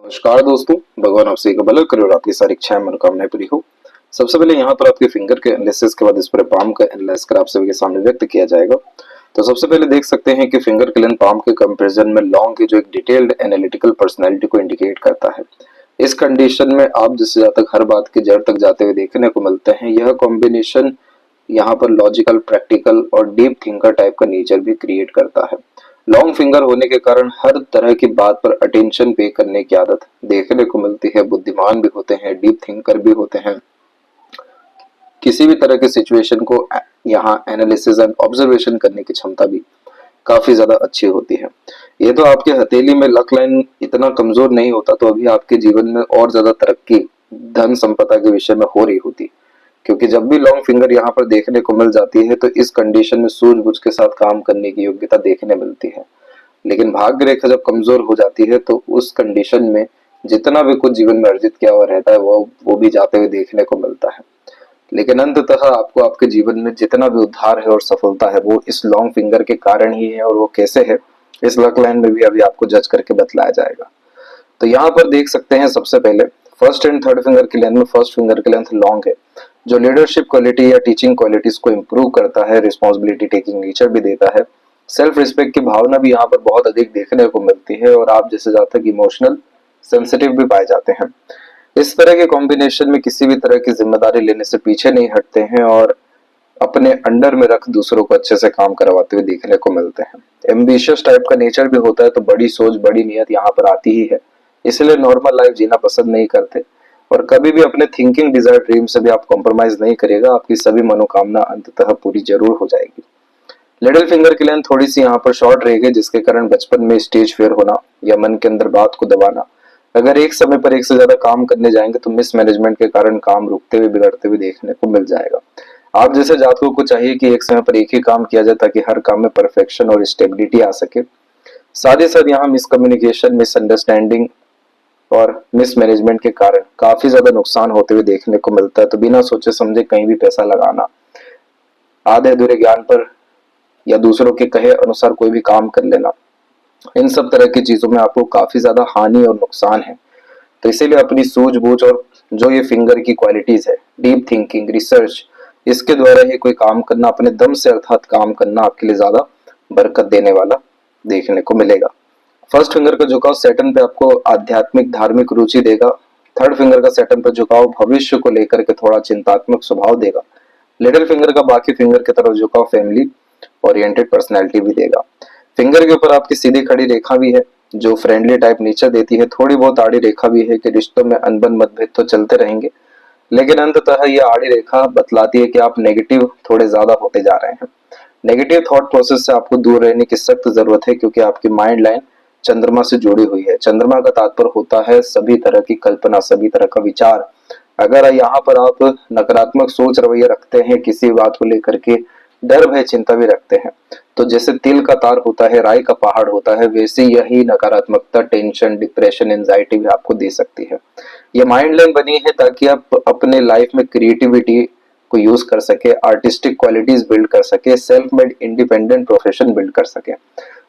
नमस्कार दोस्तों, भगवान आप सभी का भला करे और आपकी सारी इच्छाएं मनोकामनाएं पूरी हो। सबसे पहले यहाँ पर आपके फिंगर के एनालिसिस के बाद इस पर पाम का एनालाइज कर आप सभी के सामने व्यक्त किया जाएगा। तो सबसे पहले देख सकते हैं कि फिंगर के लेंथ पाम के कंपैरिजन में लॉन्ग की जो एक डिटेल्ड एनालिटिकल पर्सनैलिटी को इंडिकेट करता है। इस कंडीशन में आप जिससे जहाँ तक हर बात की जड़ तक जाते हुए देखने को मिलते हैं, यह कॉम्बिनेशन यहाँ पर लॉजिकल, प्रैक्टिकल और डीप थिंकर टाइप का नेचर भी क्रिएट करता है। लॉन्ग फिंगर होने के कारण हर तरह की बात पर अटेंशन पे करने की आदत देखने को मिलती है। बुद्धिमान भी होते हैं, डीप थिंकर भी होते हैं। किसी भी तरह के सिचुएशन को यहाँ एनालिसिस एंड ऑब्जर्वेशन करने की क्षमता भी काफी ज्यादा अच्छी होती है। ये तो आपके हथेली में लक लाइन इतना कमजोर नहीं होता तो अभी आपके जीवन में और ज्यादा तरक्की धन संपदा के विषय में हो रही होती, क्योंकि जब भी लॉन्ग फिंगर यहाँ पर देखने को मिल जाती है तो इस कंडीशन में सूझबूझ के साथ काम करने की योग्यता देखने मिलती है। लेकिन भाग्य रेखा जब कमजोर हो जाती है तो उस कंडीशन में जितना भी कुछ जीवन में अर्जित किया हुआ रहता है वो भी जाते हुए देखने को मिलता है। लेकिन अंततः आपको आपके जीवन में जितना भी उद्धार है और सफलता है वो इस लॉन्ग फिंगर के कारण ही है, और वो कैसे है इस लक लाइन में भी अभी आपको जज करके बतलाया जाएगा। तो यहाँ पर देख सकते हैं सबसे पहले फर्स्ट एंड थर्ड फिंगर की लेंथ में फर्स्ट फिंगर की लेंथ लॉन्ग है, जो लीडरशिप क्वालिटी या टीचिंग क्वालिटीज को इंप्रूव करता है, रिस्पॉन्सिबिलिटी टेकिंग नेचर भी देता है। सेल्फ रिस्पेक्ट की भावना भी यहाँ पर बहुत अधिक देखने को मिलती है और आप जैसे जहाँ तक इमोशनल सेंसिटिव भी पाए जाते हैं। इस तरह के कॉम्बिनेशन में किसी भी तरह की जिम्मेदारी लेने से पीछे नहीं हटते हैं और अपने अंडर में रख दूसरों को अच्छे से काम करवाते हुए देखने को मिलते हैं। एम्बिशियस टाइप का नेचर भी होता है, तो बड़ी सोच बड़ी नीयत यहाँ पर आती ही है, इसलिए नॉर्मल लाइफ जीना पसंद नहीं करते और कभी भी अपने थिंकिंग डिजायर ड्रीम से भी आप कॉम्प्रोमाइज नहीं करिएगा। आपकी सभी मनोकामना अंततः पूरी जरूर हो जाएगी। लिटिल फिंगर की लेंथ थोड़ी सी यहाँ पर शॉर्ट रहेगी, जिसके कारण बचपन में स्टेज फेयर होना या मन के अंदर बात को दबाना, अगर एक समय पर एक से ज्यादा काम करने जाएंगे तो मिस मैनेजमेंट के कारण काम रुकते हुए बिगड़ते हुए देखने को मिल जाएगा। आप जैसे जातकों को चाहिए कि एक समय पर एक ही काम किया जाए ताकि हर काम में परफेक्शन और स्टेबिलिटी आ सके। साथ ही साथ यहाँ मिसकम्युनिकेशन, मिसअंडरस्टैंडिंग और मिसमैनेजमेंट के कारण काफी ज्यादा नुकसान होते हुए देखने को मिलता है। तो बिना सोचे समझे कहीं भी पैसा लगाना, आधे अधूरे ज्ञान पर या दूसरों के कहे अनुसार कोई भी काम कर लेना, इन सब तरह की चीजों में आपको काफी ज्यादा हानि और नुकसान है। तो इसीलिए अपनी सूझबूझ और जो ये फिंगर की क्वालिटीज है, डीप थिंकिंग, रिसर्च, इसके द्वारा ही कोई काम करना, अपने दम से अर्थात काम करना आपके लिए ज्यादा बरकत देने वाला देखने को मिलेगा। फर्स्ट फिंगर का झुकाव सैटर्न पे आपको आध्यात्मिक धार्मिक रुचि देगा। थर्ड फिंगर का सैटर्न पे झुकाव भविष्य को लेकर के थोड़ा चिंतात्मक स्वभाव देगा। लिटिल फिंगर का बाकी फिंगर की तरफ झुकाव फैमिली ओरिएंटेड पर्सनैलिटी भी देगा। फिंगर के ऊपर आपकी सीधी खड़ी रेखा भी है जो फ्रेंडली टाइप नेचर देती है। थोड़ी बहुत आड़ी रेखा भी है कि रिश्तों में अनबन मतभेद तो चलते रहेंगे, लेकिन अंततः यह आड़ी रेखा बतलाती है कि आप नेगेटिव थोड़े ज्यादा होते जा रहे हैं। नेगेटिव थॉट प्रोसेस से आपको दूर रहने की सख्त जरूरत है, क्योंकि आपकी माइंड लाइन चंद्रमा से जुड़ी हुई है। चंद्रमा का तात्पर्य होता है सभी तरह की कल्पना, सभी तरह का विचार। अगर यहाँ पर आप नकारात्मक सोच रवैया रखते हैं, किसी बात को लेकर के डर भय चिंता भी रखते हैं, तो जैसे तिल का तार होता है, राई का पहाड़ होता है, वैसे यही नकारात्मकता, टेंशन, डिप्रेशन, एंजाइटी भी आपको दे सकती है। ये माइंड लाइन बनी है ताकि आप अपने लाइफ में क्रिएटिविटी को यूज कर सके, आर्टिस्टिक क्वालिटीज बिल्ड कर सके, self made independent profession build कर सके।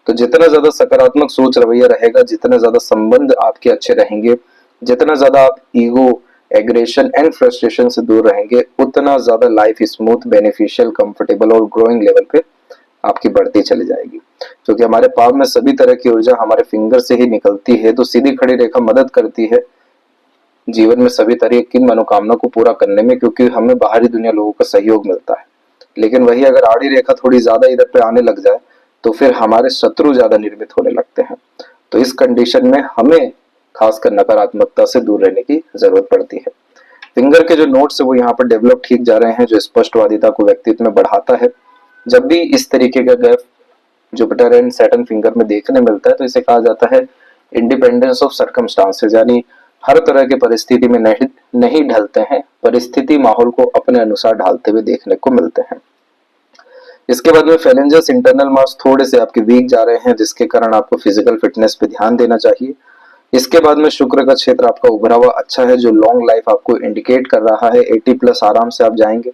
तो जितना ज्यादा सकारात्मक सोच रवैया रहेगा, जितना ज्यादा संबंध आपके अच्छे रहेंगे, जितना ज्यादा आप ईगो, एग्रेशन एंड फ्रस्ट्रेशन से दूर रहेंगे, उतना ज्यादा लाइफ स्मूथ, बेनिफिशियल, कंफर्टेबल और ग्रोइंग लेवल पे आपकी बढ़ती चली जाएगी। क्योंकि हमारे पाव में सभी तरह की ऊर्जा हमारे फिंगर से ही निकलती है, तो सीधी खड़ी रेखा मदद करती है जीवन में सभी तरह की मनोकामना को पूरा करने में, क्योंकि हमें बाहरी दुनिया लोगों का सहयोग मिलता है। लेकिन वही अगर आड़ी रेखा थोड़ी ज्यादा इधर पे आने लग जाए तो फिर हमारे शत्रु ज्यादा निर्मित होने लगते हैं। तो इस कंडीशन में हमें खासकर नकारात्मकता से दूर रहने की जरूरत पड़ती है। फिंगर के जो नोट्स है वो यहाँ पर डेवलप ठीक जा रहे हैं, जो स्पष्टवादिता को व्यक्तित्व में बढ़ाता है। जब भी इस तरीके का gap Jupiter and Saturn finger में देखने मिलता है तो इसे कहा जाता है इंडिपेंडेंस ऑफ सर्कमस्टांसेस, यानी हर तरह की परिस्थिति में नहीं ढलते हैं, परिस्थिति माहौल को अपने अनुसार ढालते हुए देखने को मिलते हैं। इसके बाद में फेलेंजर्स इंटरनल मार्क्स थोड़े से आपके वीक जा रहे हैं, जिसके कारण आपको फिजिकल फिटनेस पे ध्यान देना चाहिए। इसके बाद में शुक्र का क्षेत्र आपका उभरा हुआ अच्छा है, जो लॉन्ग लाइफ आपको इंडिकेट कर रहा है। 80+ आराम से आप जाएंगे।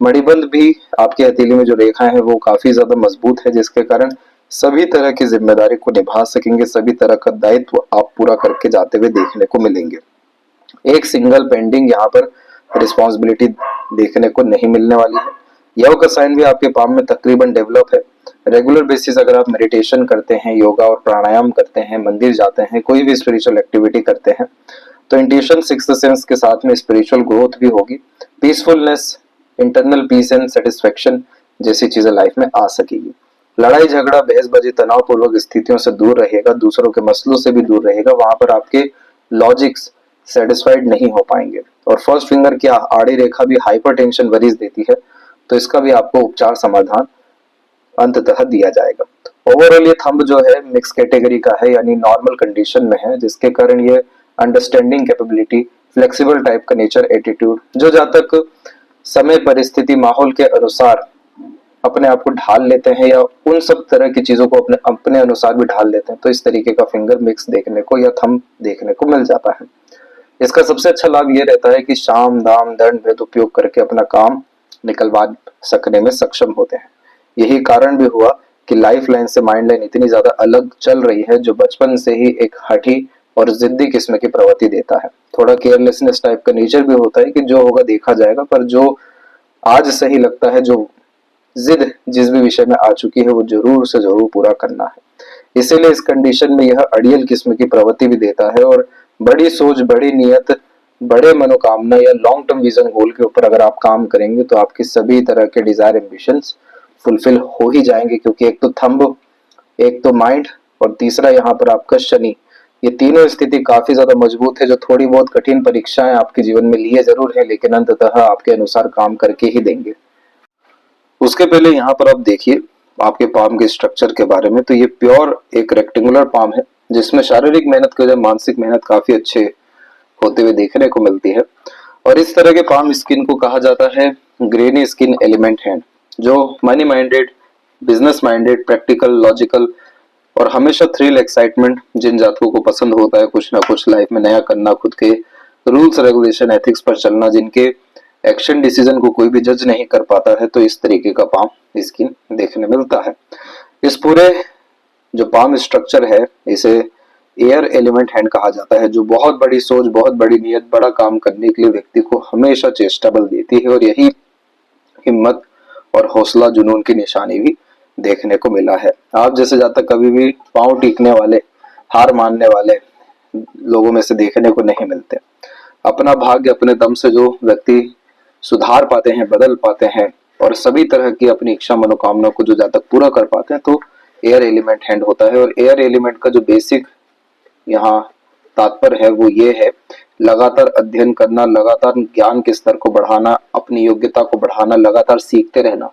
मणिबंध भी आपके हथेली में जो रेखाएं हैं वो काफी ज्यादा मजबूत है, जिसके कारण सभी तरह की जिम्मेदारी को निभा सकेंगे, सभी तरह का दायित्व आप पूरा करके जाते हुए देखने को मिलेंगे। एक सिंगल पेंडिंग यहाँ पर रिस्पॉन्सिबिलिटी देखने को नहीं मिलने वाली है। योग का साइन भी आपके पाम में तकरीबन डेवलप है। रेगुलर बेसिस अगर आप मेडिटेशन करते हैं, योगा और प्राणायाम करते हैं, मंदिर जाते हैं, कोई भी स्पिरिचुअल एक्टिविटी करते हैं, तो इंट्यूशन, सिक्स्थ सेंस के साथ में स्पिरिचुअल ग्रोथ भी होगी। Peacefulness, internal peace and satisfaction जैसी चीजें लाइफ में आ सकेगी। लड़ाई झगड़ा, बहसबाजी, तनावपूर्वक स्थितियों से दूर रहेगा, दूसरों के मसलों से भी दूर रहेगा। वहां पर आपके लॉजिक्स सेटिस्फाइड नहीं हो पाएंगे। और फर्स्ट फिंगर की आड़ी रेखा भी हाइपरटेंशन वरीज देती है, तो इसका भी आपको उपचार समाधान अंततः दिया जाएगा। ओवरऑल ये थंब जो है मिक्स कैटेगरी का है, यानी नॉर्मल कंडीशन में है, जिसके कारण ये अंडरस्टैंडिंग कैपेबिलिटी, फ्लेक्सिबल टाइप का नेचर, एटीट्यूड, जो जहाँ तक समय, परिस्थिति, माहौल के अनुसार अपने आप को ढाल लेते हैं या उन सब तरह की चीजों को अपने अपने अनुसार भी ढाल लेते हैं, तो इस तरीके का फिंगर मिक्स देखने को या थंब देखने को मिल जाता है। इसका सबसे अच्छा लाभ ये रहता है कि शाम, दाम, दंड भेद उपयोग करके अपना काम निकलवा सकने में सक्षम होते हैं। यही कारण भी हुआ कि लाइफ लाइन से माइंड लाइन इतनी ज्यादा अलग चल रही है, जो बचपन से ही एक हठी और जिद्दी किस्म की प्रवृत्ति देता है। थोड़ा केयरलेसनेस टाइप का नेचर भी होता है कि जो होगा देखा जाएगा, पर जो आज सही लगता है, जो जिद जिस भी विषय में आ चुकी है, वो जरूर से जरूर पूरा करना है। इसीलिए इस कंडीशन में यह अड़ियल किस्म की प्रवृत्ति भी देता है। और बड़ी सोच, बड़ी नियत, बड़े मनोकामना या लॉन्ग टर्म विजन गोल के ऊपर अगर आप काम करेंगे, तो आपकी सभी तरह के डिजायर, एम्बिशंस फुलफिल हो ही जाएंगे। क्योंकि एक तो थंब, एक तो माइंड, और तीसरा यहाँ पर आपका शनि, ये तीनों स्थिति काफी ज्यादा मजबूत है, जो थोड़ी बहुत कठिन परीक्षाएं आपके जीवन में लिए जरूर है, लेकिन अंततः आपके अनुसार काम करके ही देंगे। उसके पहले यहाँ पर आप देखिए आपके पाम के स्ट्रक्चर के बारे में। तो ये प्योर एक रेक्टेंगुलर पाम है, जिसमें शारीरिक मेहनत के बजाय मानसिक मेहनत काफी अच्छे होते हुए देखने को मिलती है। और इस तरह के पाम स्किन को कहा जाता है ग्रेनी स्किन एलिमेंट हैंड, जो money minded, business minded, practical, logical और हमेशा थ्रिल, एक्साइटमेंट जिन जातकों को पसंद होता है कुछ ना कुछ लाइफ में नया करना, खुद के रूल्स, रेगुलेशन, एथिक्स पर चलना, जिनके एक्शन डिसीजन को कोई भी जज नहीं कर पाता है, तो इस तरीके का पाम स्किन देखने मिलता है। इस पूरे जो पाम स्ट्रक्चर है, इसे एयर एलिमेंट हैंड कहा जाता है, जो बहुत बड़ी सोच, बहुत बड़ी नियत, बड़ा काम करने के लिए व्यक्ति को हमेशा चेष्टा बल देती है। और यही हिम्मत और हौसला, जुनून की निशानी भी देखने को मिला है। आप जैसे जातक कभी भी पांव टीकने वाले, हार मानने वाले लोगों में से देखने को नहीं मिलते। अपना भाग्य अपने दम से जो व्यक्ति सुधार पाते हैं, बदल पाते हैं, और सभी तरह की अपनी इच्छा, मनोकामना को जो जातक पूरा कर पाते हैं, तो एयर एलिमेंट हैंड होता है। और एयर एलिमेंट का जो बेसिक यहाँ तात्पर्य है वो ये है, लगातार अध्ययन करना, लगातार ज्ञान के स्तर को बढ़ाना, अपनी योग्यता को बढ़ाना, लगातार सीखते रहना।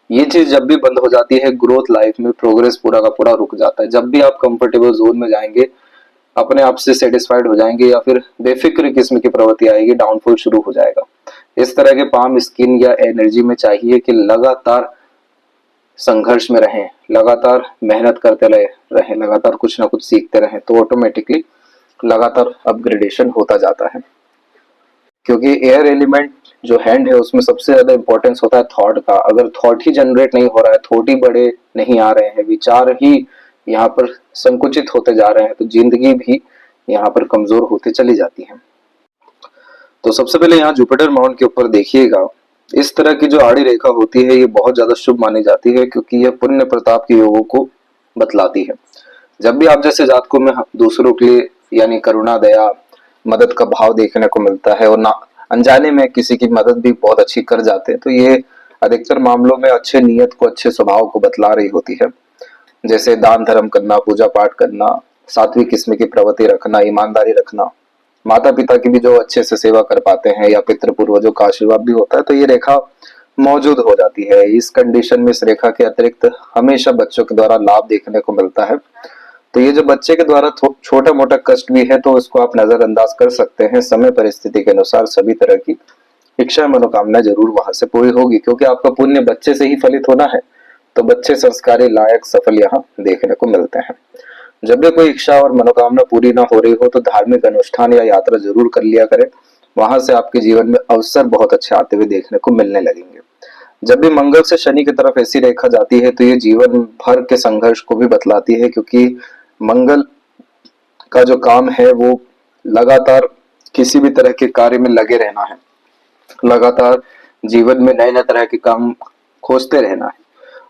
ये चीज जब भी बंद हो जाती है, ग्रोथ लाइफ में, प्रोग्रेस पूरा का पूरा रुक जाता है। जब भी आप कंफर्टेबल जोन में जाएंगे, अपने आप से सेटिस्फाइड हो जाएंगे, या फिर बेफिक्र किस्म की प्रवृत्ति आएगी, डाउनफॉल शुरू हो जाएगा। इस तरह के पाम स्किन या एनर्जी में चाहिए कि लगातार संघर्ष में रहें, लगातार मेहनत करते रहें, लगातार कुछ ना कुछ सीखते रहें, तो ऑटोमेटिकली लगातार अपग्रेडेशन होता जाता है। क्योंकि एयर एलिमेंट जो हैंड है, उसमें सबसे ज्यादा इंपॉर्टेंस होता है थॉट का। अगर थॉट ही जनरेट नहीं हो रहा है, थॉट ही बड़े नहीं आ रहे हैं, विचार ही यहाँ पर संकुचित होते जा रहे हैं, तो जिंदगी भी यहाँ पर कमजोर होती चली जाती है। तो सबसे पहले यहाँ जुपिटर माउंट के ऊपर देखिएगा, इस तरह की जो आड़ी रेखा होती है, ये बहुत ज्यादा शुभ मानी जाती है, क्योंकि यह पुण्य प्रताप के योगों को बतलाती है। जब भी आप जैसे जातकों में दूसरों के लिए यानी करुणा, दया, मदद का भाव देखने को मिलता है, और ना अनजाने में किसी की मदद भी बहुत अच्छी कर जाते हैं, तो ये अधिकतर मामलों में अच्छे नियत को, अच्छे स्वभाव को बतला रही होती है। जैसे दान धर्म करना, पूजा पाठ करना, सात्विक किस्म की प्रवृत्ति रखना, ईमानदारी रखना, माता पिता की भी जो अच्छे से सेवा कर पाते हैं, या पितृ पूर्वजों का आशीर्वाद भी होता है, तो ये रेखा मौजूद हो जाती है। इस कंडीशन में इस रेखा के अतिरिक्त हमेशा बच्चों के द्वारा लाभ देखने को मिलता है। तो ये जो बच्चे के द्वारा छोटा मोटा कष्ट भी है, तो इसको आप नजरअंदाज कर सकते हैं। समय परिस्थिति के अनुसार सभी तरह की इच्छा, मनोकामना जरूर वहां से पूरी होगी, क्योंकि आपका पुण्य बच्चे से ही फलित होना है। तो बच्चे संस्कारी, लायक, सफल यहाँ देखने को मिलते हैं। जब भी कोई इच्छा और मनोकामना पूरी ना हो रही हो, तो धार्मिक अनुष्ठान या यात्रा जरूर कर लिया करें। वहां से आपके जीवन में अवसर बहुत अच्छे आते हुए देखने को मिलने लगेंगे। जब भी मंगल से शनि की तरफ ऐसी रेखा जाती है तो ये जीवन भर के संघर्ष को भी बतलाती है, क्योंकि मंगल का जो काम है वो लगातार किसी भी तरह के कार्य में लगे रहना है, लगातार जीवन में नए नए तरह के काम खोजते रहना है।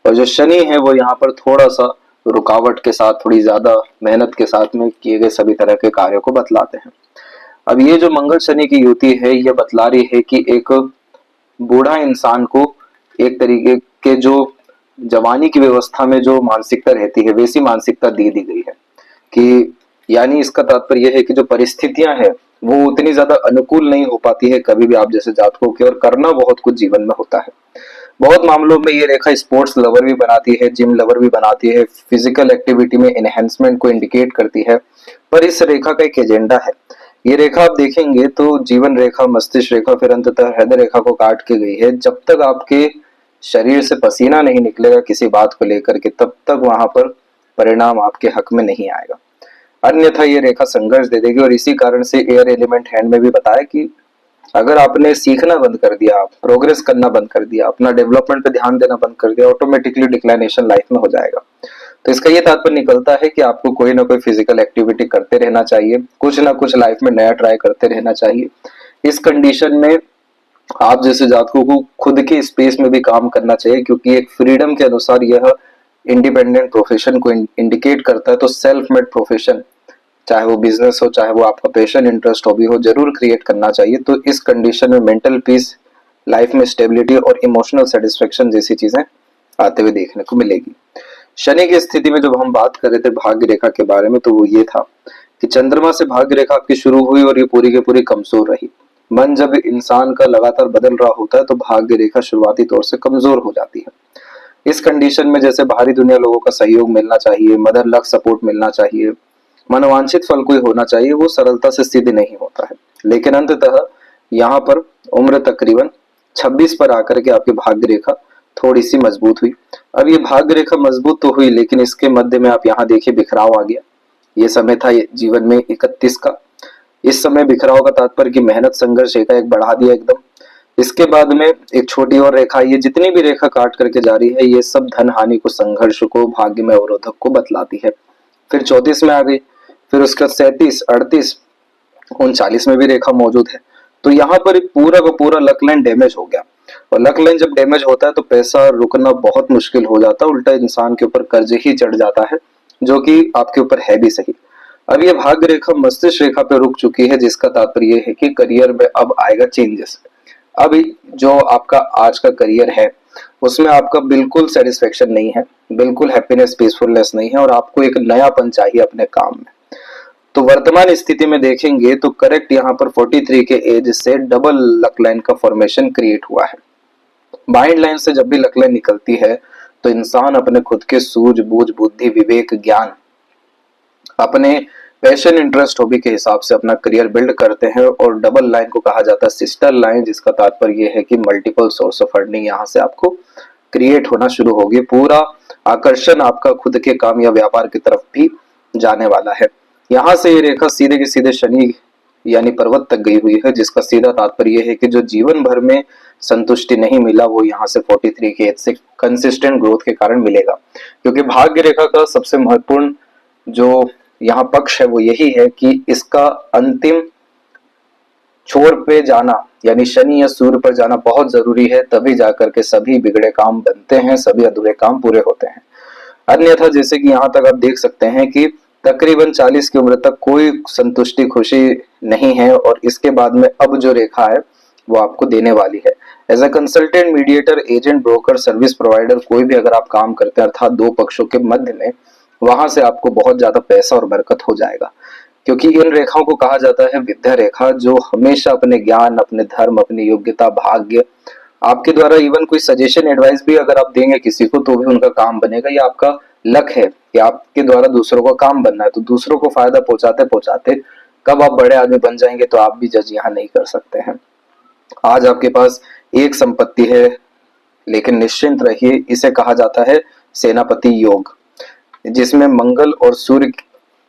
और जो शनि है वो यहाँ पर थोड़ा सा रुकावट के साथ, थोड़ी ज्यादा मेहनत के साथ में किए गए सभी तरह के कार्यों को बतलाते हैं। अब ये जो मंगल शनि की युति है ये बतला रही है कि एक बूढ़ा इंसान को एक तरीके के जो जवानी की व्यवस्था में जो मानसिकता रहती है वैसी मानसिकता दी गई है, कि यानी इसका तात्पर्य यह है कि जो परिस्थितियां हैं वो उतनी ज्यादा अनुकूल नहीं हो पाती है कभी भी आप जैसे जातकों की, और करना बहुत कुछ जीवन में होता है। बहुत मामलों में ये रेखा स्पोर्ट्स लवर भी बनाती है, जिम लवर भी बनाती है, फिजिकल एक्टिविटी में एनहेंसमेंट को इंडिकेट करती है। पर इस रेखा का एक एजेंडा है। ये रेखा आप देखेंगे तो जीवन रेखा, मस्तिष्क रेखा, फिर अंततः हृदय रेखा को काट के गई है। जब तक आपके शरीर से पसीना नहीं निकलेगा किसी बात को लेकर के, तब तक वहां पर परिणाम आपके हक में नहीं आएगा, अन्यथा ये रेखा संघर्ष दे देगी। और इसी कारण से एयर एलिमेंट हैंड में भी बताया कि अगर आपने सीखना बंद कर दिया, आप प्रोग्रेस करना बंद कर दिया, अपना डेवलपमेंट पे ध्यान देना बंद कर दिया, ऑटोमेटिकली डिक्लाइनेशन लाइफ में हो जाएगा। तो इसका ये तात्पर्य निकलता है कि आपको कोई ना कोई फिजिकल एक्टिविटी करते रहना चाहिए, कुछ ना कुछ लाइफ में नया ट्राई करते रहना चाहिए। इस कंडीशन में आप जैसे जातकों को खुद के स्पेस में भी काम करना चाहिए, क्योंकि एक फ्रीडम के अनुसार यह इंडिपेंडेंट प्रोफेशन को इंडिकेट करता है। तो सेल्फ मेड प्रोफेशन, चाहे वो बिजनेस हो, चाहे वो आपका पैशन, इंटरेस्ट, हॉबी हो, जरूर क्रिएट करना चाहिए। तो इस कंडीशन में मेंटल पीस, लाइफ में स्टेबिलिटी और इमोशनल सेटिस्फेक्शन जैसी चीजें आते हुए देखने को मिलेगी। शनि की स्थिति में जब हम बात कर रहे थे भाग्य रेखा के बारे में, तो वो ये था कि चंद्रमा से भाग्य रेखा आपकी शुरू हुई और ये पूरी की पूरी कमजोर रही। मन जब इंसान का लगातार बदल रहा होता है तो भाग्य रेखा शुरुआती तौर से कमजोर हो जाती है। इस कंडीशन में जैसे बाहरी दुनिया लोगों का सहयोग मिलना चाहिए, मदर लक सपोर्ट मिलना चाहिए, मनोवांछित फल कोई होना चाहिए, वो सरलता से सिद्ध नहीं होता है। लेकिन अंततः यहाँ पर उम्र तकरीबन 26 पर आकर के आपकी भाग्य रेखा थोड़ी सी मजबूत हुई। अब ये भाग्य रेखा मजबूत तो हुई, लेकिन इसके मध्य में आप यहाँ देखिए बिखराव आ गया। ये समय था जीवन में 31 का। इस समय बिखराव का तात्पर्य कि मेहनत, संघर्ष एकाएक बढ़ा दिया एकदम। इसके बाद में एक छोटी और रेखा, ये जितनी भी रेखा काट करके जा रही है ये सब धन हानि को, संघर्ष को, भाग्य में अवरोधक को बतलाती है। फिर 34 में आ गई, फिर उसका 37, 38, 39 में भी रेखा मौजूद है। तो यहाँ पर पूरा का पूरा लक लाइन डैमेज हो गया। और लक लाइन जब डैमेज होता है तो पैसा रुकना बहुत मुश्किल हो जाता है, उल्टा इंसान के ऊपर कर्ज ही चढ़ जाता है, जो कि आपके ऊपर है भी सही। अब ये भाग्य रेखा मस्तिष्क रेखा पे रुक चुकी है, जिसका तात्पर्य है कि करियर में अब आएगा चेंजेस। अब जो आपका आज का करियर है उसमें आपका बिल्कुल सेटिस्फेक्शन नहीं है, बिल्कुल हैप्पीनेस, पीसफुलनेस नहीं है, और आपको एक नयापन चाहिए अपने काम में। तो वर्तमान स्थिति में देखेंगे तो करेक्ट यहाँ पर 43 के एज से डबल लक लाइन का फॉर्मेशन क्रिएट हुआ है। माइंड लाइन से जब भी लक लाइन निकलती है तो इंसान अपने खुद के सूझबूझ, बुद्धि, विवेक, ज्ञान, अपने पैशन, इंटरेस्ट, हॉबी के हिसाब से अपना करियर बिल्ड करते हैं। और डबल लाइन को कहा जाता है सिस्टर लाइन, जिसका तात्पर्य यह है कि मल्टीपल सोर्स ऑफ अर्निंग यहाँ से आपको क्रिएट होना शुरू होगी। पूरा आकर्षण आपका खुद के काम या व्यापार की तरफ भी जाने वाला है। यहाँ से ये रेखा सीधे के सीधे शनि यानी पर्वत तक गई हुई है, जिसका सीधा तात्पर्य है कि जो जीवन भर में संतुष्टि नहीं मिला वो यहाँ से 43 के एज से कंसिस्टेंट ग्रोथ के कारण मिलेगा। क्योंकि भाग्य रेखा का सबसे महत्वपूर्ण जो यहाँ पक्ष है वो यही है कि इसका अंतिम छोर पे जाना यानी शनि या सूर्य पर जाना बहुत जरूरी है, तभी जाकर के सभी बिगड़े काम बनते हैं, सभी अधूरे काम पूरे होते हैं। अन्यथा जैसे कि यहाँ तक आप देख सकते हैं कि तकरीबन 40 की उम्र तक कोई संतुष्टि, खुशी नहीं है, और इसके बाद में अब जो रेखा है वो आपको देने वाली है। As a consultant, mediator, agent, broker, service provider, कोई भी अगर आप काम करते हैं अर्थात दो पक्षों के मध्य में, वहां से आपको बहुत ज्यादा पैसा और बरकत हो जाएगा। क्योंकि इन रेखाओं को कहा जाता है विद्या रेखा, जो हमेशा अपने ज्ञान, अपने धर्म, अपनी योग्यता, भाग्य, आपके द्वारा इवन कोई सजेशन, एडवाइस भी अगर आप देंगे किसी को तो भी उनका काम बनेगा। ये आपका लक है कि आपके द्वारा दूसरों का काम बनना है। तो दूसरों को फायदा पहुंचाते पहुंचाते कब आप बड़े आदमी बन जाएंगे तो आप भी जज यहाँ नहीं कर सकते हैं। आज आपके पास एक संपत्ति है, लेकिन निश्चिंत रहिए, इसे कहा जाता है सेनापति योग, जिसमें मंगल और सूर्य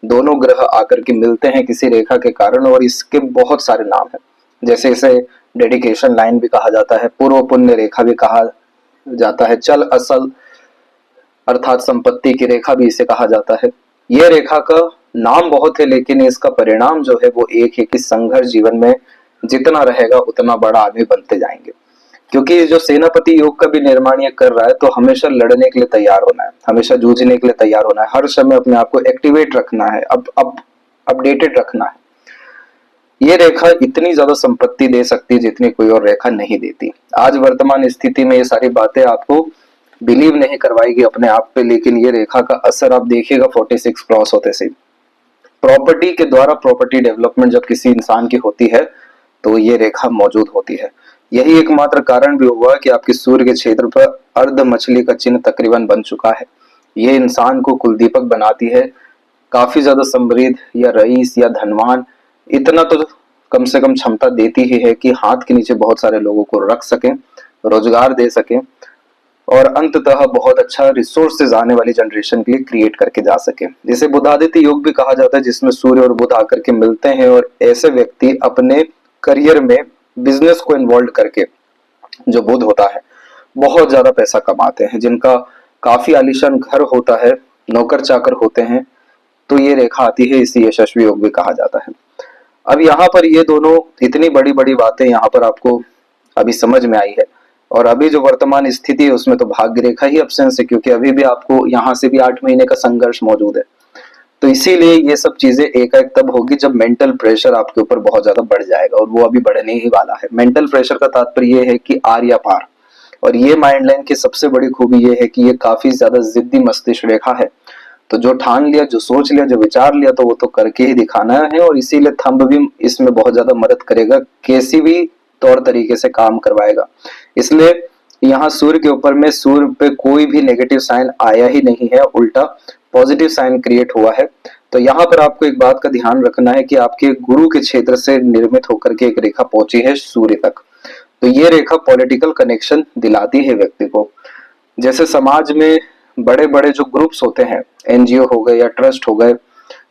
दोनों ग्रह आकर के मिलते हैं किसी रेखा के कारण, और इसके बहुत सारे नाम हैं। जैसे इसे डेडिकेशन लाइन भी कहा जाता है, पूर्व पुण्य रेखा भी कहा जाता है। चल असल अर्थात संपत्ति की रेखा भी इसे कहा जाता है। यह रेखा का नाम बहुत है, लेकिन इसका परिणाम जो है वो एक है कि संघर्ष जीवन में जितना रहेगा उतना बड़ा आदमी बनते जाएंगे। क्योंकि जो सेनापति योग का भी निर्माण ये कर रहा है, तो हमेशा लड़ने के लिए तैयार होना है, हमेशा जूझने के लिए तैयार होना है, हर समय अपने आप को एक्टिवेट रखना है, अब अपडेटेड रखना है। ये रेखा इतनी ज्यादा संपत्ति दे सकती है जितनी कोई और रेखा नहीं देती। आज वर्तमान स्थिति में ये सारी बातें आपको बिलीव नहीं करवाएगी अपने आप पे, लेकिन ये रेखा का असर आप देखिएगा 46 क्रॉस होते से। प्रॉपर्टी के द्वारा प्रॉपर्टी डेवलपमेंट जब किसी इंसान की होती है तो ये रेखा मौजूद होती है। यही एकमात्र कारण भी हुआ कि आपके सूर्य के क्षेत्र पर अर्ध मछली का चिन्ह तकरीबन बन चुका है। ये इंसान को कुलदीपक बनाती है, काफी ज्यादा समृद्ध या रईस या धनवान, इतना तो कम से कम क्षमता देती ही है कि हाथ के नीचे बहुत सारे लोगों को रख सकें, रोजगार दे सकें और अंततः बहुत अच्छा रिसोर्सेज आने वाली जनरेशन के लिए क्रिएट करके जा सके। जिसे बुधादित्य योग भी कहा जाता है, जिसमें सूर्य और बुध आकर के मिलते हैं और ऐसे व्यक्ति अपने करियर में बिजनेस को इन्वॉल्व करके, जो बुध होता है, बहुत ज्यादा पैसा कमाते हैं, जिनका काफी आलीशान घर होता है, नौकर चाकर होते हैं, तो ये रेखा आती है, इसी यशस्वी योग भी कहा जाता है। अब यहाँ पर ये दोनों इतनी बड़ी बड़ी बातें यहाँ पर आपको अभी समझ में आई है, और अभी जो वर्तमान स्थिति है उसमें तो भाग्य रेखा ही अब्सेंस है, क्योंकि अभी भी आपको यहाँ से भी 8 महीने का संघर्ष मौजूद है। तो इसीलिए ये सब चीजें एकाएक तब होगी जब मेंटल प्रेशर आपके ऊपर बहुत ज्यादा बढ़ जाएगा, और वो अभी बढ़ने ही वाला है। मेंटल प्रेशर का तात्पर्य ये है कि आर या पार, और ये माइंड लाइन की सबसे बड़ी खूबी ये है कि ये काफी ज्यादा जिद्दी मस्तिष्क रेखा है। तो जो ठान लिया, जो सोच लिया, जो विचार लिया, तो वो तो करके ही दिखाना है, और इसीलिए थंब भी इसमें बहुत ज्यादा मदद करेगा, कैसी भी तौर तरीके से काम करवाएगा। इसलिए यहाँ सूर्य के ऊपर में सूर्य पे कोई भी नेगेटिव साइन आया ही नहीं है, उल्टा पॉजिटिव साइन क्रिएट हुआ है। तो यहाँ पर आपको एक बात का ध्यान रखना है कि आपके गुरु के क्षेत्र से निर्मित होकर के एक रेखा पहुंची है सूर्य तक। तो ये रेखा पॉलिटिकल कनेक्शन दिलाती है व्यक्ति को। जैसे समाज में बड़े बड़े जो ग्रुप्स होते हैं, एनजीओ हो गए या ट्रस्ट हो गए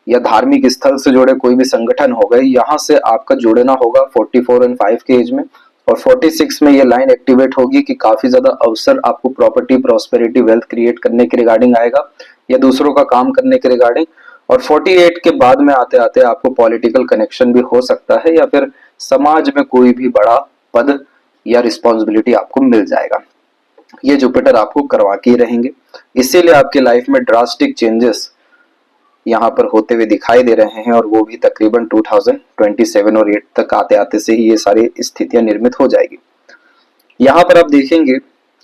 या धार्मिक स्थल से जुड़े कोई भी संगठन हो गए, यहाँ से आपका जुड़ना होगा 44 और 5 के एज में, और 46 में ये लाइन एक्टिवेट होगी कि काफी ज्यादा अवसर आपको प्रॉपर्टी, प्रॉस्पेरिटी, वेल्थ क्रिएट करने के रिगार्डिंग आएगा, या दूसरों का काम करने के रिगार्डिंग। और 48 के बाद में आते आते आपको पॉलिटिकल कनेक्शन भी हो सकता है, या फिर समाज में कोई भी बड़ा पद या रिस्पॉन्सिबिलिटी आपको मिल जाएगा। ये जुपिटर आपको करवा के ही रहेंगे। इसीलिए आपके लाइफ में ड्रास्टिक चेंजेस यहाँ पर होते हुए दिखाई दे रहे हैं, और वो भी तकरीबन 2027 और 8 तक आते आते से ही ये सारी स्थितियां निर्मित हो जाएगी। यहाँ पर आप देखेंगे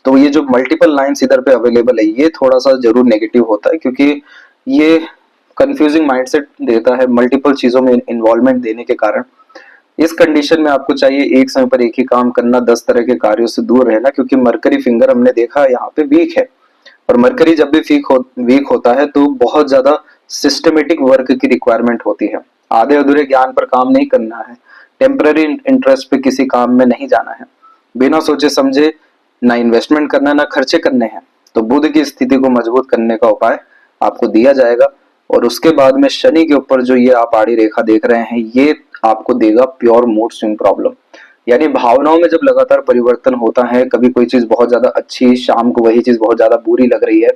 तो ये जो मल्टीपल लाइंस इधर पे अवेलेबल है, ये थोड़ा सा जरूर नेगेटिव होता है, क्योंकि ये कंफ्यूजिंग माइंडसेट देता है, मल्टीपल चीजों में इन्वॉल्वमेंट देने के कारण। इस कंडीशन में आपको चाहिए एक समय पर एक ही काम करना, 10 तरह के कार्यों से दूर रहना, क्योंकि मरकरी फिंगर हमने देखा यहाँ पे वीक है, और मरकरी जब भी वीक होता है तो बहुत ज्यादा सिस्टमेटिक वर्क की रिक्वायरमेंट होती है। आधे अधूरे ज्ञान पर काम नहीं करना है, टेम्पररी इंटरेस्ट पे किसी काम में नहीं जाना है, बिना सोचे समझे ना इन्वेस्टमेंट करना, ना खर्चे करने हैं। तो बुध की स्थिति को मजबूत करने का उपाय आपको दिया जाएगा, और उसके बाद में शनि के ऊपर जो ये आप आड़ी रेखा देख रहे हैं, ये आपको देगा प्योर मूड स्विंग प्रॉब्लम। यानी भावनाओं में जब लगातार परिवर्तन होता है, कभी कोई चीज बहुत ज्यादा अच्छी, शाम को वही चीज बहुत ज्यादा बुरी लग रही है,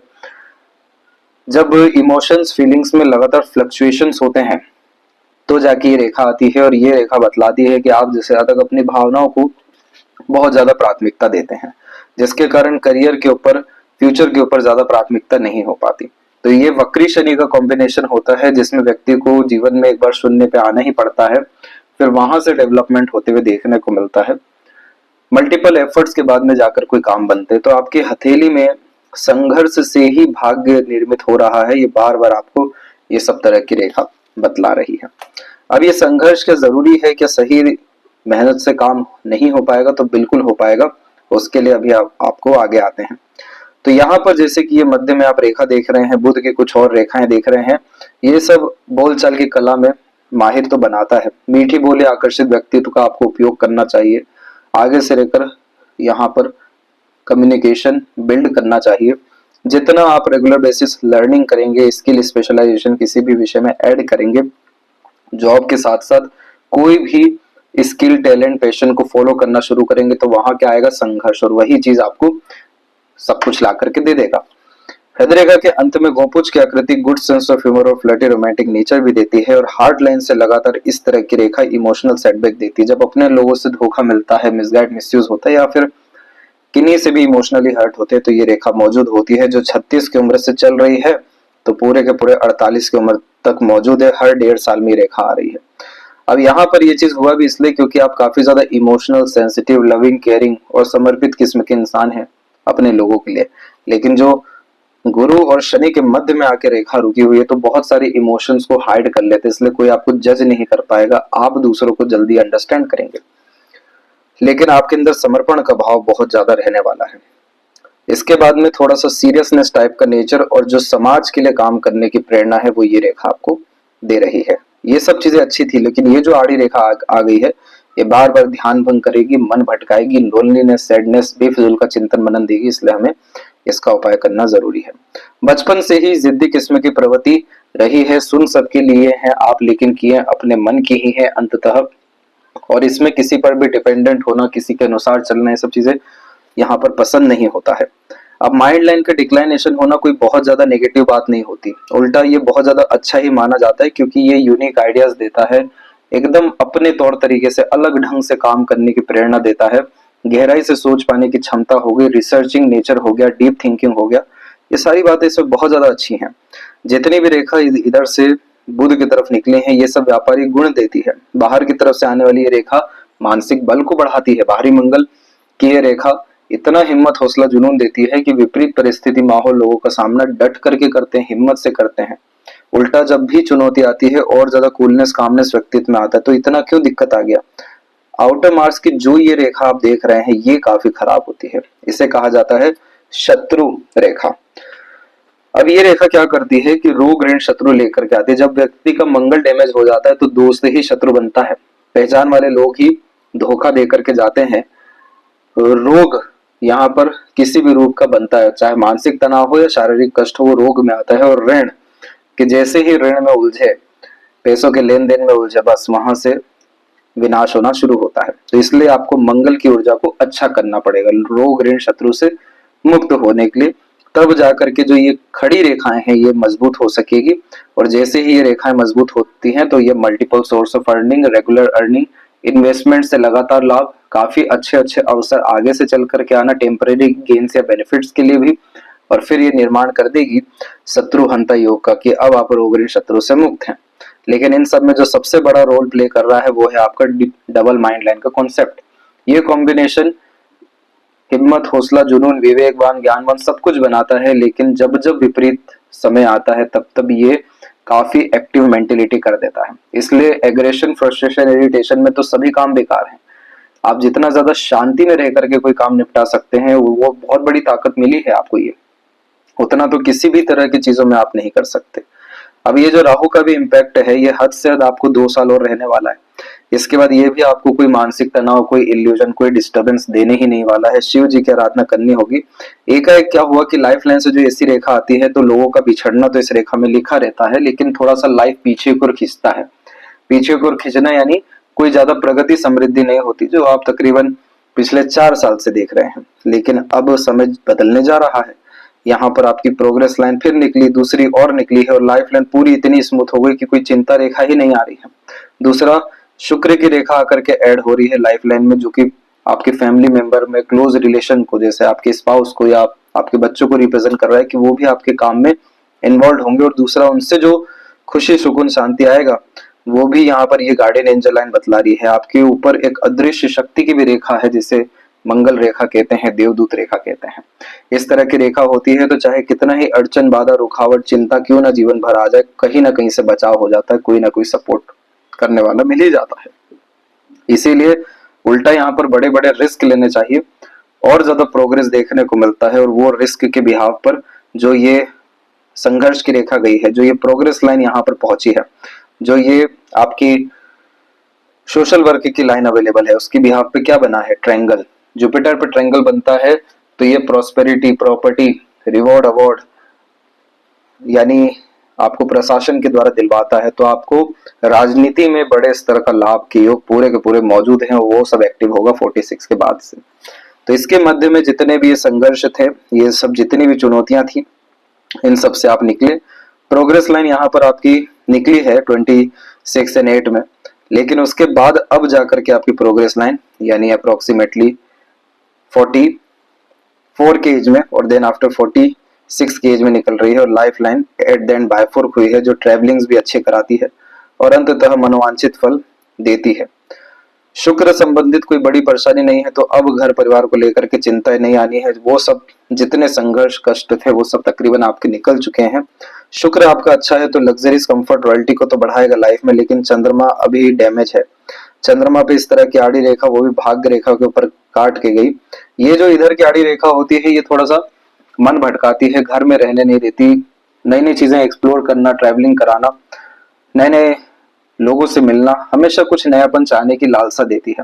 जब इमोशंस, फीलिंग्स में लगातार फ्लक्चुएशंस होते हैं, तो जाके ये रेखा आती है, और ये रेखा बतलाती है कि आप जिसे ज्यादा अपनी भावनाओं को बहुत ज्यादा प्राथमिकता देते हैं, जिसके कारण करियर के ऊपर, फ्यूचर के ऊपर ज्यादा प्राथमिकता नहीं हो पाती। तो ये वक्री शनि का कॉम्बिनेशन होता है, जिसमें व्यक्ति को जीवन में एक बार शून्य पे आना ही पड़ता है, फिर वहां से डेवलपमेंट होते हुए देखने को मिलता है। मल्टीपल एफर्ट्स के बाद में जाकर कोई काम बनते, तो आपकी हथेली में संघर्ष से ही भाग्य निर्मित हो रहा है। ये बार बार आपको ये सब तरह की रेखा बतला रही है। अब ये संघर्ष क्या जरूरी है, क्या सही मेहनत से काम नहीं हो पाएगा? तो बिल्कुल हो पाएगा, उसके लिए अभी आपको आगे आते हैं। तो यहाँ पर जैसे कि ये मध्य में आप रेखा देख रहे हैं, बुध के कुछ और रेखाएं देख रहे हैं, ये सब बोलचाल की कला में माहिर तो बनाता है। मीठी बोले आकर्षित व्यक्तित्व का आपको उपयोग करना चाहिए, आगे से लेकर यहाँ पर कम्युनिकेशन बिल्ड करना चाहिए। जितना आप रेगुलर बेसिस लर्निंग करेंगे, स्किल स्पेशलाइजेशन किसी भी विषय में ऐड करेंगे, जॉब के साथ साथ कोई भी स्किल, टैलेंट, पैशन को फॉलो करना शुरू करेंगे, तो वहां क्या आएगा? संघर्ष। और वही चीज आपको सब कुछ ला करके दे देगा। हृदय रेखा के अंत में गोपुज की आकृति गुड सेंस ऑफ ह्यूमर और फ्लर्टी रोमांटिक नेचर भी देती है, और हार्ट लाइन से लगातार इस तरह की रेखा इमोशनल सेटबैक देती है। जब अपने लोगों से धोखा मिलता है, मिसगाइड मिसयूज होता है या फिर किन्हीं से भी इमोशनली हर्ट होते हैं, तो ये रेखा मौजूद होती है, जो 36 की उम्र से चल रही है तो पूरे के पूरे 48 की उम्र तक मौजूद है। हर 1.5 साल में रेखा आ रही है। अब यहाँ पर ये चीज हुआ भी इसलिए क्योंकि आप काफी ज्यादा इमोशनल, सेंसिटिव, लविंग, केयरिंग और समर्पित किस्म के इंसान हैं अपने लोगों के लिए। लेकिन जो गुरु और शनि के मध्य में आके रेखा रुकी हुई है तो बहुत सारी इमोशंस को हाइड कर लेते, इसलिए कोई आपको जज नहीं कर पाएगा, आप दूसरों को जल्दी अंडरस्टैंड करेंगे, लेकिन आपके अंदर समर्पण का भाव बहुत ज्यादा रहने वाला है। इसके बाद में थोड़ा सा सीरियसनेस टाइप का नेचर और जो समाज के लिए काम करने की प्रेरणा है वो ये रेखा आपको दे रही है। ये सब चीजें अच्छी थी, लेकिन ये जो आड़ी रेखा आ गई है ये बार बार ध्यान भंग करेगी, मन भटकाएगी, लोनलीनेस, सैडनेस, बेफिजूल का चिंतन मनन देगी, इसलिए हमें इसका उपाय करना जरूरी है। बचपन से ही जिद्दी किस्म की प्रवृत्ति रही है, सुन सबके लिए है आप लेकिन किए अपने मन की ही है अंततः, और इसमें किसी पर भी डिपेंडेंट होना, किसी के अनुसार चलना, ये सब चीजें यहाँ पर पसंद नहीं होता है। अब माइंड लाइन का डिक्लाइनेशन होना कोई बहुत ज्यादा नेगेटिव बात नहीं होती, उल्टा ये बहुत ज्यादा अच्छा ही माना जाता है, क्योंकि ये यूनिक आइडियाज देता है, एकदम अपने तौर तरीके से अलग ढंग से काम करने की प्रेरणा देता है, गहराई से सोच पाने की क्षमता हो गई, रिसर्चिंग नेचर हो गया, डीप थिंकिंग हो गया, ये सारी बातें इसमें बहुत ज्यादा अच्छी हैं। जितनी भी रेखा इधर से बुध की तरफ निकले हैं ये सब व्यापारिक गुण देती है। बाहर की तरफ से आने वाली ये रेखा मानसिक बल को बढ़ाती है। बाहरी मंगल की ये रेखा इतना हिम्मत, हौसला, जुनून देती है कि विपरीत परिस्थिति, माहौल, लोगों का सामना डट करके करते हैं, हिम्मत से करते हैं। उल्टा जब भी चुनौती आती है और ज्यादा कूलनेस, कामनेस व्यक्तित्व में आता है, तो इतना क्यों दिक्कत आ गया। आउटर मार्क्स की जो ये रेखा आप देख रहे हैं ये काफी खराब होती है, इसे कहा जाता है शत्रु रेखा। अब ये रेखा क्या करती है कि रोग, ऋण, शत्रु लेकर के आती है। जब व्यक्ति का मंगल डैमेज हो जाता है तो दोस्त ही शत्रु बनता है, पहचान वाले लोग ही धोखा दे करके जाते हैं। रोग यहाँ पर किसी भी रूप का बनता है, चाहे मानसिक तनाव हो या शारीरिक कष्ट हो, वो रोग में आता है। और ऋण कि जैसे ही ऋण में उलझे, पैसों के लेन देन में उलझे, बस वहां से विनाश होना शुरू होता है। तो इसलिए आपको मंगल की ऊर्जा को अच्छा करना पड़ेगा रोग, ऋण, शत्रु से मुक्त होने के लिए, तब जाकर के जो ये खड़ी रेखाएं हैं ये मजबूत हो सकेगी। और जैसे ही ये रेखाएं मजबूत होती हैं तो ये multiple source of earning, regular earning, investment से लगातार लाभ, काफी अच्छे अच्छे अवसर आगे से चल करके आना, टेम्परेरी गेन्स या बेनिफिट्स के लिए भी, और फिर ये निर्माण कर देगी शत्रु हंता योग का कि अब आप रोग, ऋण, शत्रु से मुक्त हैं। लेकिन इन सब में जो सबसे बड़ा रोल प्ले कर रहा है वो है आपका डबल माइंड लाइन का कॉन्सेप्ट। ये कॉम्बिनेशन हिम्मत, हौसला, जुनून, विवेकवान, ज्ञानवान सब कुछ बनाता है, लेकिन जब जब विपरीत समय आता है तब तब ये काफी एक्टिव मेंटेलिटी कर देता है। इसलिए एग्रेशन, फ्रस्ट्रेशन, इरिटेशन में तो सभी काम बेकार हैं। आप जितना ज्यादा शांति में रह करके कोई काम निपटा सकते हैं वो बहुत बड़ी ताकत मिली है आपको, ये उतना तो किसी भी तरह की चीजों में आप नहीं कर सकते। अब ये जो राहु का भी इम्पैक्ट है ये हद से हद आपको 2 साल और रहने वाला है। इसके बाद ये भी आपको कोई मानसिक तनाव, कोई इल्यूजन, कोई डिस्टरबेंस देने ही नहीं वाला है। शिव जी की आराधना करनी होगी। एकाएक क्या हुआ कि लाइफ लाइन से जो ऐसी रेखा आती है तो लोगों का बिछड़ना तो इस रेखा में लिखा रहता है, लेकिन थोड़ा सा लाइफ पीछे की ओर खींचता है। पीछे की ओर खींचना यानी कोई ज्यादा प्रगति, समृद्धि नहीं होती, जो आप तकरीबन पिछले 4 साल से देख रहे हैं। लेकिन अब समय बदलने जा रहा है। यहाँ पर आपकी प्रोग्रेस लाइन फिर निकली, दूसरी और निकली है, और लाइफ लाइन पूरी इतनी स्मूथ हो गई कि कोई चिंता रेखा ही नहीं आ रही है। दूसरा, शुक्र की रेखा आकर के ऐड हो रही है लाइफ लाइन में, जो कि आपके फैमिली मेंबर में क्लोज रिलेशन को, जैसे आपके स्पाउस को या आपके बच्चों को रिप्रेजेंट कर रहा है कि वो भी आपके काम में इन्वॉल्व होंगे। और दूसरा, उनसे जो खुशी, सुकून, शांति आएगा वो भी यहाँ पर ये गार्डियन एंजल लाइन बतला रही है। आपके ऊपर एक अदृश्य शक्ति की भी रेखा है जिसे मंगल रेखा कहते हैं, देवदूत रेखा कहते हैं। इस तरह की रेखा होती है तो चाहे कितना ही अड़चन, बाधा, रुकावट, चिंता क्यों ना जीवन भर आ जाए, कहीं ना कहीं से बचाव हो जाता है, कोई ना कोई सपोर्ट करने वाला मिल ही जाता है। इसीलिए उल्टा यहाँ पर बड़े बड़े रिस्क लेने चाहिए और ज्यादा प्रोग्रेस देखने को मिलता है। और वो रिस्क के बिहाव पर जो ये संघर्ष की रेखा गई है, जो ये प्रोग्रेस लाइन यहाँ पर पहुंची है, जो ये आपकी सोशल वर्क की लाइन अवेलेबल है, उसकी बिहाव पे क्या बना है, ट्रायंगल। जुपिटर पे ट्रायंगल बनता है तो ये प्रॉस्पेरिटी, प्रॉपर्टी, रिवॉर्ड, अवार्ड यानी आपको प्रशासन के द्वारा दिलवाता है। तो आपको राजनीति में बड़े स्तर का लाभ के योग पूरे के पूरे मौजूद हैं, वो सब एक्टिव होगा 46 के बाद से। तो इसके मध्य में जितने भी ये संघर्ष थे, ये सब जितनी भी चुनौतियां थी, इन सब से आप निकले। प्रोग्रेस लाइन यहाँ पर आपकी निकली है 26 एंड 8 में, लेकिन उसके बाद अब जाकर के आपकी प्रोग्रेस लाइन यानी अप्रोक्सीमेटली 44 के एज में और देन आफ्टर 46 के एज में निकल रही है, और life line at the end बायफोर्क हुई है, जो ट्रेवलिंग्स भी अच्छे कराती है और अंततः मनोवांछित फल देती है। शुक्र संबंधित कोई बड़ी परेशानी नहीं है, तो अब घर परिवार को लेकर के चिंताएं नहीं आनी है। वो सब जितने संघर्ष कष्ट थे वो सब तकरीबन आपके निकल चुके हैं। शुक्र आपका अच्छा है तो लग्जरीज कंफर्ट रॉयल्टी को तो बढ़ाएगा लाइफ में, लेकिन चंद्रमा अभी डैमेज है। चंद्रमा पे इस तरह की आड़ी रेखा, वो भी भाग्य रेखा के ऊपर काट के गई। ये जो इधर की आड़ी रेखा होती है, ये थोड़ा सा मन भटकाती है, घर में रहने नहीं देती, नई नई चीजें एक्सप्लोर करना, ट्रैवलिंग कराना, नए नए लोगों से मिलना, हमेशा कुछ नयापन चाहने की लालसा देती है।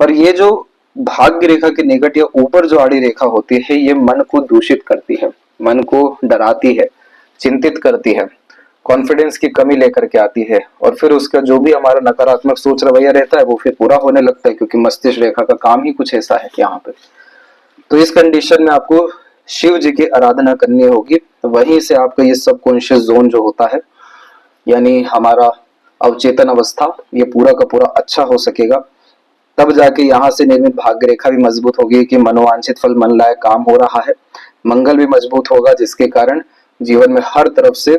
पर ये जो भाग्य रेखा के निकट या ऊपर जो आड़ी रेखा होती है, ये मन को दूषित करती है, मन को डराती है, चिंतित करती है, कॉन्फिडेंस की कमी लेकर के आती है, और फिर उसका जो भी हमारा नकारात्मक सोच रवैया रहता है वो फिर पूरा होने लगता है, क्योंकि मस्तिष्क रेखा का काम ही कुछ ऐसा है यहाँ पे। तो इस कंडीशन में आपको शिव जी की आराधना करनी होगी, वहीं से आपका ये सबकॉन्शियस जोन जो होता है, यानी हमारा अवचेतन अवस्था, ये पूरा का पूरा अच्छा हो सकेगा। तब जाके यहाँ से निर्मित भाग्य रेखा भी मजबूत होगी कि मनोवांछित फल मन लायक काम हो रहा है। मंगल भी मजबूत होगा, जिसके कारण जीवन में हर तरफ से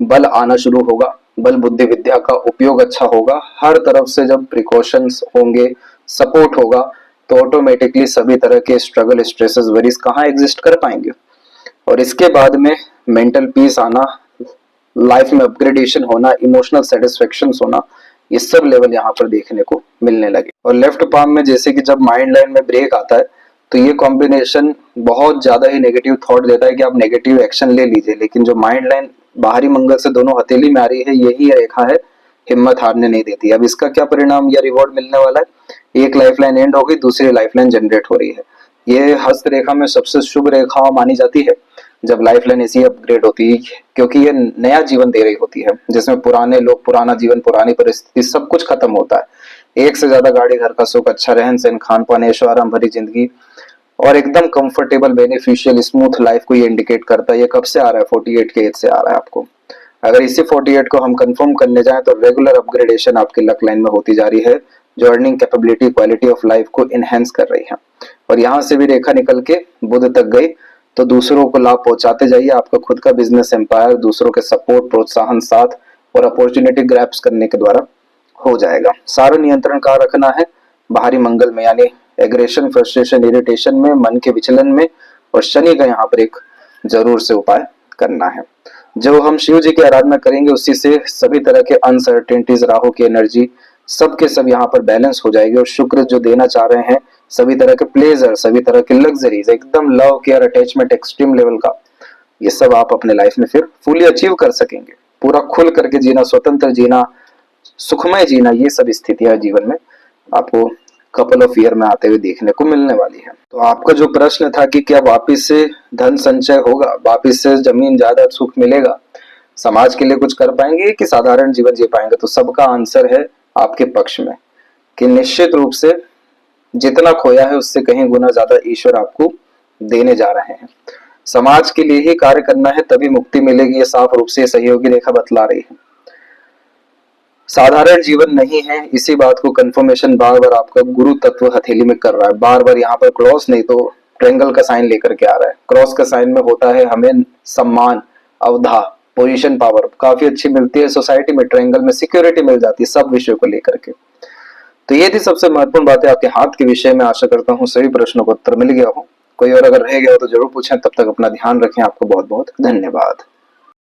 बल आना शुरू होगा, बल बुद्धि विद्या का उपयोग अच्छा होगा। हर तरफ से जब प्रिकॉशंस होंगे, सपोर्ट होगा, तो ऑटोमेटिकली सभी तरह के स्ट्रगल, स्ट्रेसेस, वरीज कहाँ एग्जिस्ट कर पाएंगे। और इसके बाद में मेंटल पीस आना, लाइफ में अपग्रेडेशन होना, इमोशनल सेटिस्फेक्शन होना, ये सब लेवल यहाँ पर देखने को मिलने लगे। और लेफ्ट पाम में जैसे कि जब माइंड लाइन में ब्रेक आता है, तो ये कॉम्बिनेशन बहुत ज्यादा ही नेगेटिव थॉट देता है कि आप नेगेटिव एक्शन ले लीजिए। लेकिन जो माइंड लाइन बाहरी मंगल से दोनों हथेली में आ रही है, यही रेखा है, हिम्मत हारने नहीं देती। अब इसका क्या परिणाम या रिवॉर्ड मिलने वाला है, एक लाइफ लाइन एंड हो गई, दूसरी लाइफ लाइन जनरेट हो रही है। ये हस्त रेखा में सबसे शुभ रेखा मानी जाती है जब लाइफ लाइन ऐसी अपग्रेड होती है, क्योंकि ये नया जीवन दे रही होती है, जिसमें पुराने लोग, पुराना जीवन, पुरानी परिस्थिति सब कुछ खत्म होता है। एक से ज्यादा गाड़ी, घर का सुख, अच्छा रहन सहन, खान पान, ऐशो आराम भरी जिंदगी और एकदम कंफर्टेबल, बेनिफिशियल, स्मूथ लाइफ को ये इंडिकेट करता है। ये कब से आ रहा है? 48 के एज से आ रहा है आपको। अगर इसी 48 को हम कंफर्म करने जाएं, तो रेगुलर अपग्रेडेशन आपके लक लाइन में होती जा रही है, जो earning capability, quality of life को इनहेंस कर रही है। और यहाँ से भी रेखा निकल के बुध तक गई, तो दूसरों को लाभ पहुंचाते जाइए। आपका खुद का बिजनेस एम्पायर दूसरों के सपोर्ट, प्रोत्साहन, साथ और अपॉर्चुनिटी ग्रैब्स करने के द्वारा हो जाएगा। सारा नियंत्रण कहाँ रखना है? बाहरी मंगल में, यानी एग्रेशन, फ्रस्ट्रेशन, इरिटेशन में, मन के विचलन में, और शनि का यहाँ पर एक जरूर से उपाय करना है। जो हम शिव जी की आराधना करेंगे, उसी से सभी तरह के अनसर्टेनिटीज, राहु की एनर्जी, सब के सब यहाँ पर बैलेंस हो जाएगी। और शुक्र जो देना चाह रहे हैं सभी तरह के प्लेजर, सभी तरह के लग्जरीज, एकदम love, care, attachment extreme level का, ये सब आप अपने लाइफ में फिर फुली अचीव कर सकेंगे। पूरा खुल करके जीना, स्वतंत्र जीना, सुखमय जीना, ये सब स्थितियां जीवन में आपको कपल ऑफ ईयर में आते हुए देखने को मिलने वाली है। तो आपका जो प्रश्न था कि क्या वापिस से धन संचय होगा, वापिस से जमीन जायदाद सुख मिलेगा, समाज के लिए कुछ कर पाएंगे कि साधारण जीवन जी पाएंगे, तो सबका आंसर है आपके पक्ष में कि निश्चित रूप से जितना खोया है उससे कहीं गुना ज्यादा ईश्वर आपको देने जा रहे हैं। समाज के लिए ही कार्य करना है, तभी मुक्ति मिलेगी, ये साफ रूप से सहयोगी रेखा बतला रही है। साधारण जीवन नहीं है, इसी बात को कंफर्मेशन बार बार आपका गुरु तत्व हथेली में कर रहा है। बार बार यहाँ पर क्रॉस नहीं तो ट्रायंगल का साइन लेकर के आ रहा है। क्रॉस का साइन में होता है हमें सम्मान, अवधा, पोजीशन, पावर काफी अच्छी मिलती है सोसाइटी में। ट्रायंगल में सिक्योरिटी मिल जाती है सब विषयों को लेकर के। तो ये थी सबसे महत्वपूर्ण बातें आपके हाथ के विषय में। आशा करता हूँ सभी प्रश्नों को उत्तर मिल गया हो। कोई और अगर रह गया हो तो जरूर पूछें। तब तक अपना ध्यान रखें। आपको बहुत बहुत धन्यवाद।